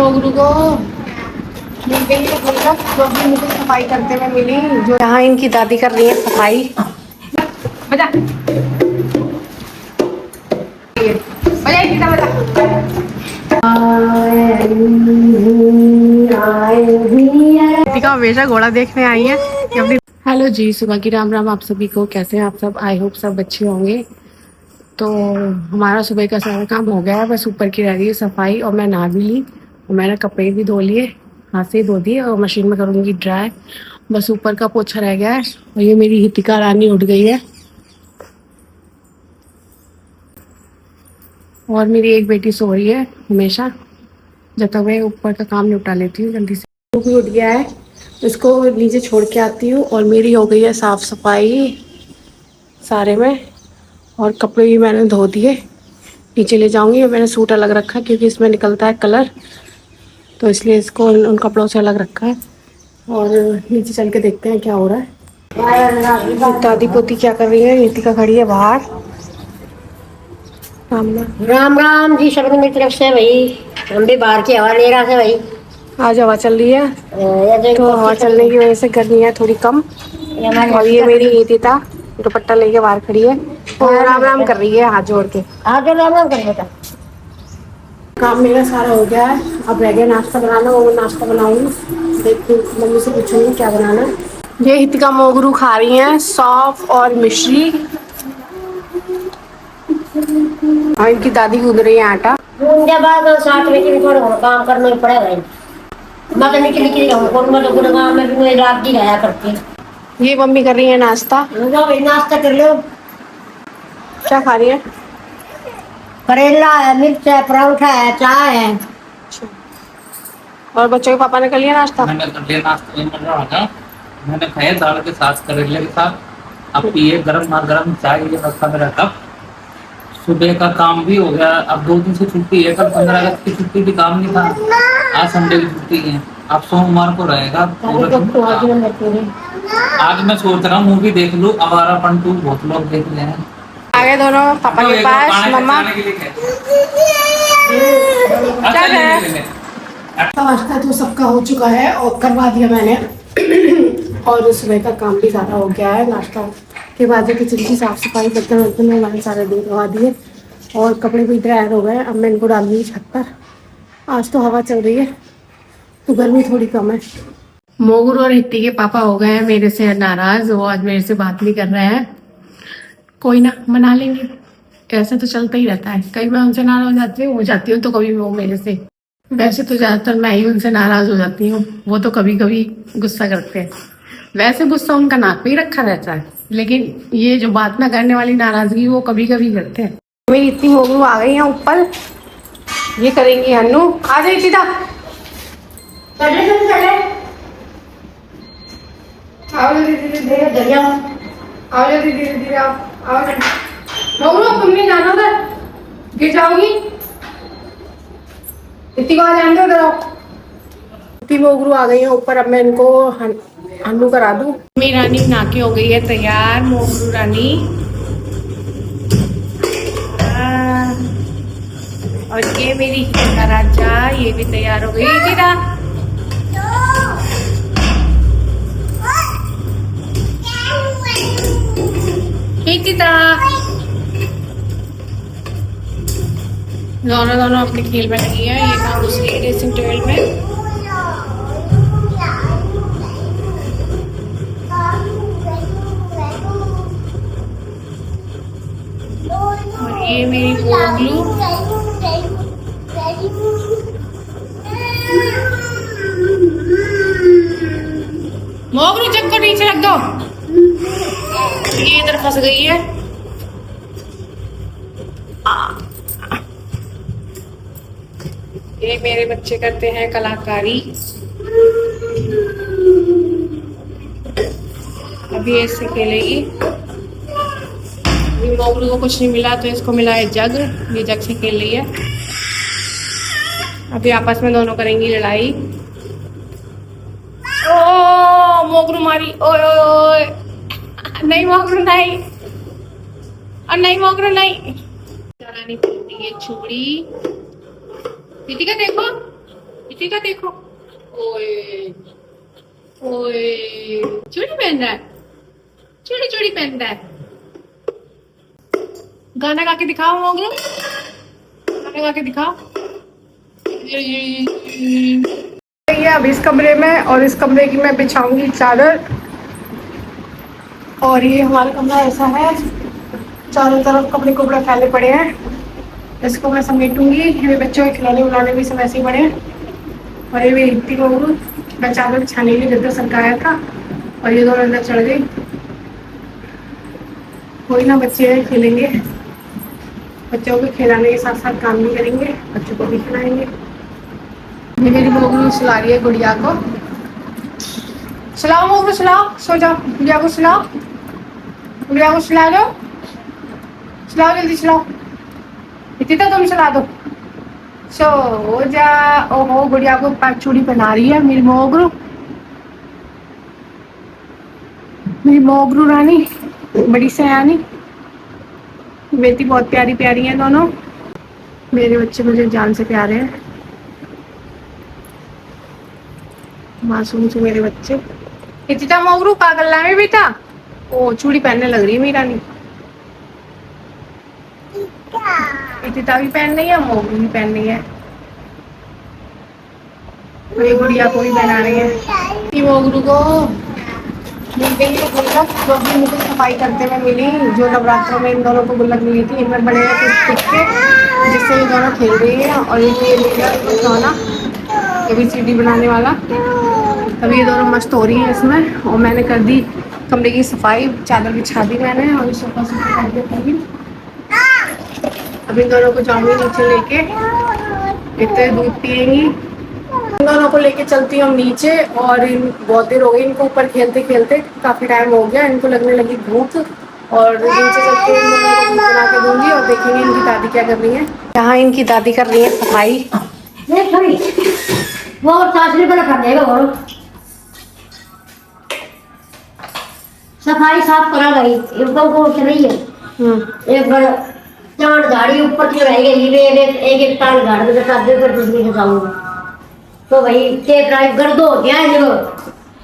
मोगरू को मिल गई है गुल्लक जो भी मुझे सफाई करते हुए मिली, जो यहाँ इनकी दादी कर रही है सफाई। बजा बजा दीपिका हमेशा घोड़ा देखने आई है अपनी। हेलो जी, सुबह की राम राम आप सभी को। कैसे हैं आप सब? आई होप सब अच्छे होंगे। तो हमारा सुबह का सारा काम हो गया है, बस ऊपर की रह रही है सफाई। और मैं नहा भी ली और मैंने कपड़े भी धो लिए, हाथ से ही धो दिए और मशीन में करूँगी ड्राई। बस ऊपर का पोछा रह गया है। और ये मेरी हितिका रानी उठ गई है और मेरी एक बेटी सो रही है हमेशा। जब तक मैं ऊपर का काम निपटा लेती हूँ जल्दी से। वो भी उठ गया है, इसको नीचे छोड़ के आती हूँ। और मेरी हो गई है साफ सफाई सारे में, और कपड़े भी मैंने धो दिए। नीचे ले जाऊंगी। मैंने सूट अलग रखा है क्योंकि इसमें निकलता है कलर, तो इसलिए इसको उन कपड़ों से अलग रखा है। और नीचे चल के देखते हैं क्या हो रहा है। दादी पोती क्या कर रही है? नीतिका खड़ी है बाहर। राम राम जी सबको मेरी तरफ से भाई। हम भी बाहर की हवा ले रहा था भाई। आज हवा चल रही है तो हवा चलने की वजह से गर्मी है थोड़ी कम। और ये मेरी नीतिका दुपट्टा लेके बाहर खड़ी है और राम राम कर रही है हाथ जोड़ के। आज राम राम कर बेटा। काम मेरा सारा हो गया है, अब रह गया नाश्ता बनाना। वो नाश्ता बनाऊंगी, देखती हूँ मम्मी से पूछूंगी क्या बनाना है। ये हितिका मोगरू खा रही हैं सौंफ और मिश्री। और इनकी दादी गूंद रही है आटा। जब बाद 7 बजे थोड़ा काम करना ही पड़ेगा भाई। मैं तो निकली मैं तो गाँव में भी मैं रात की रहा करती। ये मम्मी कर रही है नाश्ता। भाई नाश्ता कर लो। क्या खा रही है? करेला है, मिर्च है, पराठा है, चाय है। और बच्चों के पापा ने कर लिया नाश्ता? मैंने कर लिया नाश्ता। मैंने खाया दाल के साथ, करेले के साथ। अब पिए गरम चाय, ये रखा मेरा कप। सुबह का काम भी हो गया। अब 2 दिन से छुट्टी है, कल 15 अगस्त की छुट्टी भी काम नहीं था। आज संडे की छुट्टी है, अब सोमवार को रहेगा। आज मैं सोच रहा हूँ मूवी देख लूँ, आवारापन 2। बहुत लोग देख रहे हैं। आगे दोनों पापा के पास। मम्मा क्या है? नाश्ता तो सबका हो चुका है और करवा दिया मैंने। और सुबह का काम भी सारा हो गया है। नाश्ता के बाद जो किचन की साफ सफाई करते हैं मैंने सारे दिन करवा दिए और कपड़े भी ड्राई हो गए। अब मैं इनको डाल दी छत पर। आज तो हवा चल रही है तो गर्मी थोड़ी कम है। मोगरू और हित्ती के पापा हो गए हैं मेरे से नाराज। वो आज मेरे से बात नहीं कर रहे हैं। कोई ना, मना लेंगे। ऐसे तो चलता ही रहता है। कई मैं उनसे नाराज हो जाती हूँ तो कभी वो मेरे से। वैसे तो ज्यादातर मैं ही उनसे नाराज हो जाती हूँ, वो तो कभी कभी गुस्सा करते हैं। वैसे गुस्सा उनका नाक पे ही रखा रहता है, लेकिन ये जो बात ना करने वाली नाराजगी वो कभी कभी करते हैं। मेरी इतनी मोगरू आ गई है ऊपर, ये करेंगी हन्नू। आ जाए सीधा। आओ जल्दी धीरे धीरे, आओ जल्दी धीरे धीरे, आओ मोगरू। तुम नहीं जाना उधर, गिर जाओगी। इतनी को आ जाने दो उधर। इतनी मोगरू आ गई है ऊपर। अब मैं इनको हन्नू करा दूं। मेरी रानी नहा के हो गई है तैयार। मोगरू रानी और ये मेरी हितिका राजा, ये भी तैयार हो गई। हितिका दोनों अपने खेल में लगी है। ये काम दूसरी है ड्रेसिंग टेबल में। और ये मेरी मोगरू। मोगरू चक्कर नीचे रख दो। ये इधर फंस गई है। ये मेरे बच्चे करते हैं कलाकारी। अभी ऐसे खेलेगी। मोगरू को कुछ नहीं मिला तो इसको मिला है जग। ये जग से खेल रही है। अभी आपस में दोनों करेंगी लड़ाई। ओ मोगरू मारी। ओए ओए नहीं मोगरू नहीं, और नहीं मोगरू नहीं। रानी पहनती है चूड़ी। दीदी का देखो रितिका देखो, ओए ओए चूड़ी पहन रहा है, चूड़ी चूड़ी पहन रहा है। गाना गा के दिखाओ मोगरू, गाना गा के दिखाओ। ये अब इस कमरे में, और इस कमरे की मैं बिछाऊंगी चादर। और ये हमारा कमरा ऐसा है, चारों तरफ कपड़े कपड़े फैले पड़े हैं। इसको मैं समेटूंगी। मेरे बच्चों के खिलौने उलाने भी सब ऐसे ही पड़े हैं। और ये मेरी इतनी मोगरू, मैं चादर बिछाने के लिए गद्दा सरकाया था और ये दोनों अंदर चढ़ गई। कोई ना, बच्चे हैं, खेलेंगे। बच्चों को खिलाने के साथ साथ काम भी करेंगे, बच्चों को भी खिलाएंगे। ये मेरी मोगरू सुला रही है गुड़िया को। सुलाओ मोगरू, सुलाओ, सो जाओ। गुड़िया को सुलाओ, गुड़िया को सुला दो, सुलाओ जल्दी सुलाओ। इतना तुम सुला दो, सो हो जा। ओहो, गुड़िया को चूड़ी पहना रही है मेरी मोगरू, मेरी मोगरू रानी, बड़ी सयानी। बेटी बहुत प्यारी प्यारी हैं दोनों। मेरे बच्चे मुझे जान से प्यारे हैं, मासूम से मेरे बच्चे। इतिता मोगरू पागल है बेटा। ओ, चूड़ी पहनने लग रही है मेरी रानी। इतिता भी पहन रही है, मोगरू भी पहन रही है, मेरी गुड़िया को भी पहना रही है। मोगरू को मिल गई है गुल्लक, जो भी मुझे सफाई करते हुए मिली। जो नवरात्रों में इन दोनों को गुल्लक मिली थी, इनमें बड़े टिक्के, जिससे ये दोनों खेल रही है। और ये खिलौना ABCD बनाने वाला। अभी ये दोनों मस्त हो रही है इसमें। और मैंने कर दी कमरे की सफाई, चादर बिछा दी मैंने, और सोफा कर दी। अब इन दोनों को जाऊंगी नीचे लेके, इतने दूध पिएंगी। इन दोनों को लेके चलती हूँ नीचे। और इन बहुत देर हो गई इनको ऊपर खेलते खेलते, काफी टाइम हो गया। इनको लगने लगी भूख, और नीचे चलते इन दोनों को भूख बना के दूंगी। और देखेंगे इनकी दादी क्या कर रही है। यहाँ इनकी दादी कर रही है सफाई। वो सासरी पर रखा देगा और सफाई साफ करा गई, एकदम को उठ रही है। एक बार चांद गाड़ी ऊपर की रह गई, एक एक टांग गाड़ के साथ कर दूसरी के जाऊंगा तो भाई के ड्राइव कर दो क्या है। जब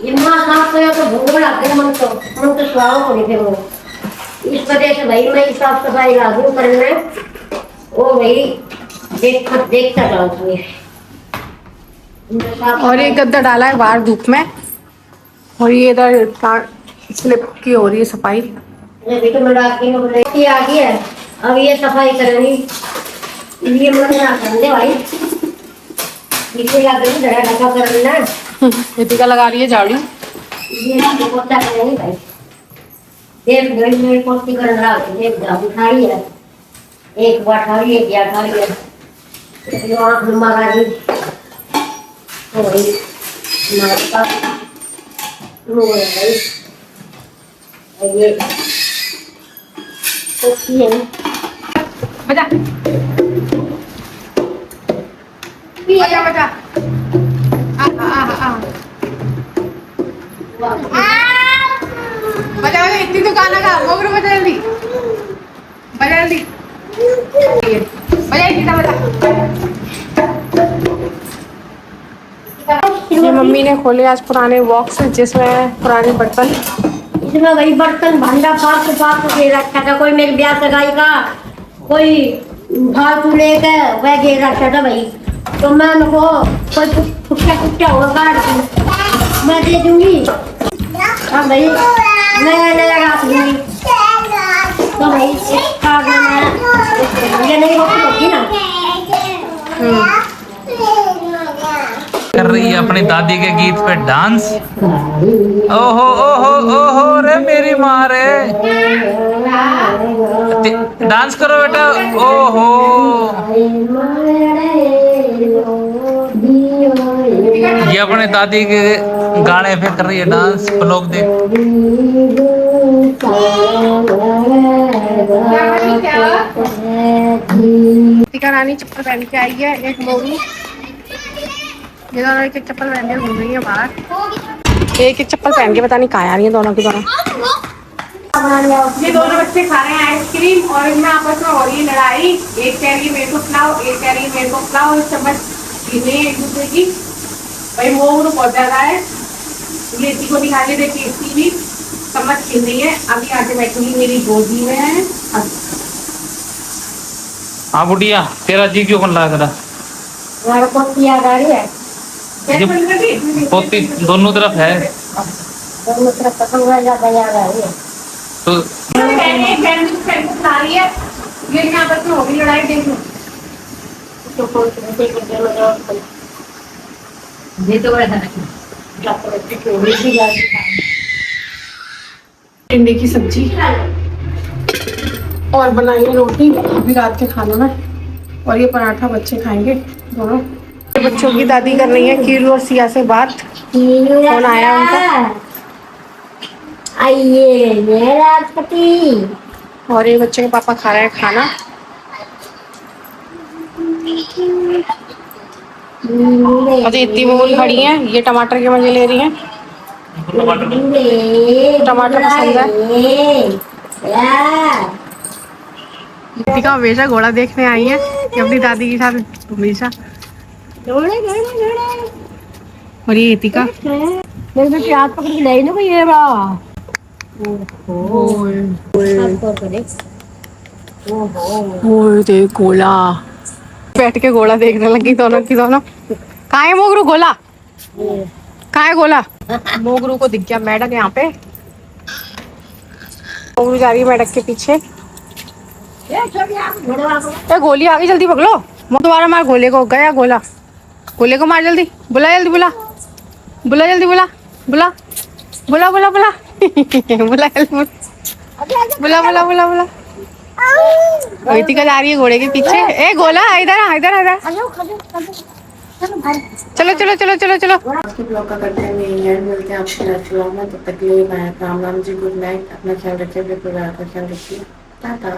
इतना साफ करो तो भूख लग गई मन तो स्वाव होने फिर वो इस वजह से भाई मैं साफ सफाई लागू करना वो भाई देखता जाओ तुम्हें। और ये गद्दा डाला है बाहर धूप में, और ये इधर स्लिप की हो रही है सफाई। तो मैं आ गई है, अब ये सफाई करेंगी। ये मैं कर दे भाई, इसे लग जरा ढका करना। रितिका लगा रही है झाड़ू। ये पोता करेंगे भाई। देख गई मेरी पोती कर रहा है, एक झाड़ू उठाई है, एक बाठारी है, क्या उठाई है, ये आंख मारा जी तो भाई नाश्ता रो है भाई। ये पोती है बजा बजा बजा। बजा बजा, इतनी तो गाना गा मोगरू, बजा जल्दी, बजा जल्दी, बजा इतना बजा। ये मम्मी ने खोले आज पुराने बॉक्स, जिसमें पुराने बर्तन, इसमें वही बर्तन भांडा फालतू के रखा था। कोई मेरे ब्याह सगाई का कोई फालतू लेके वह घेर रखा था भाई। तो मैं उनको कोई कुट्टा होगा काट के मैं दे दूंगी। हाँ भाई, मैं लगा दूंगी तो भाई ये नहीं होगी ना। कर रही है अपनी दादी के गीत पे डांस। ओहो ओहो ओहो रे मेरी माँ रे, डांस करो बेटा। ओहो, ये अपने दादी के गाने पे कर रही है डांस। लोग देख रितिका रानी चप्पल पहन के आई है, एक मोगरू। ये दोनों एक चप्पल पहन के घूम रही है बाहर। एक चप्पल पहन के पता नहीं कहाँ आ रही है दोनों की दोनों। ये दोनों बच्चे खा रहे हैं आइसक्रीम, और इनमें आपस में हो रही है लड़ाई। एक कह रही है मेरे को खिलाओ, एक कह रही है मेरे को खिलाओ। चम्मच इन्हें एक दूसरे की भाई मोह बहुत ज्यादा है। ये इसी को दिखा के देखिए, इसकी भी समझ छीन रही है। अभी आके बैठूंगी मेरी गोदी में। हाँ बुढ़िया, तेरा जी क्यों बन रहा है तेरा? हमारे पोती आ रही है, पोती दोनों तरफ है दोनों तरफ पसंद हुआ ज्यादा याद आ रही है। तो बना रही है ये यहाँ पर हो गई लड़ाई, देख लो। तो कौन से देख के जो ये तो बड़ा टिंडे की सब्जी और बनाई है रोटी अभी रात के खाने में, और ये पराठा बच्चे खाएंगे दोनों। बच्चों की दादी कर रही है कीरू और सिया से बात। फोन आया उनका। आइए मेरा पति। और ये बच्चे के पापा खा रहे हैं खाना। और ये इतनी बबूल खड़ी हैं, ये टमाटर के मजे ले रही हैं। टमाटर पसंद है। दीपिका हमेशा घोड़ा देखने आई है कि अपनी दादी के साथ हमेशा। और ये इतिका मेरे बेटे हाथ पकड़ के ले लो भाई ये बड़ा। ओए देख गोला, बैठ के गोला देखने लगी दोनों की दोनों। कहाँ है मोगरू? गोला कहाँ है? गोला मोगरू को दिख गया मेढक यहाँ पे। मोगरू जा रही है मेढक के पीछे। ए गोली आ गई, जल्दी पकड़ो। दोबारा मार गोले को। गया गोला, गोले को मार जल्दी। बुला जल्दी, बुला बुला जल्दी, बुला बुला बुला बुला बुला बुला बुला बुला बुला बुला। इतिका जा रही है घोड़े के पीछे। ए गोला इधर इधर इधर। चलो चलो चलो चलो चलो। आज के ब्लॉग का करते हैं यही है। मिलते हैं आपसे नेक्स्ट ब्लॉग में। तब तक के लिए bye, Ram Ram ji, good night. अपना ख्याल रखिए, अपने परिवार का ख्याल रखिए। टाटा।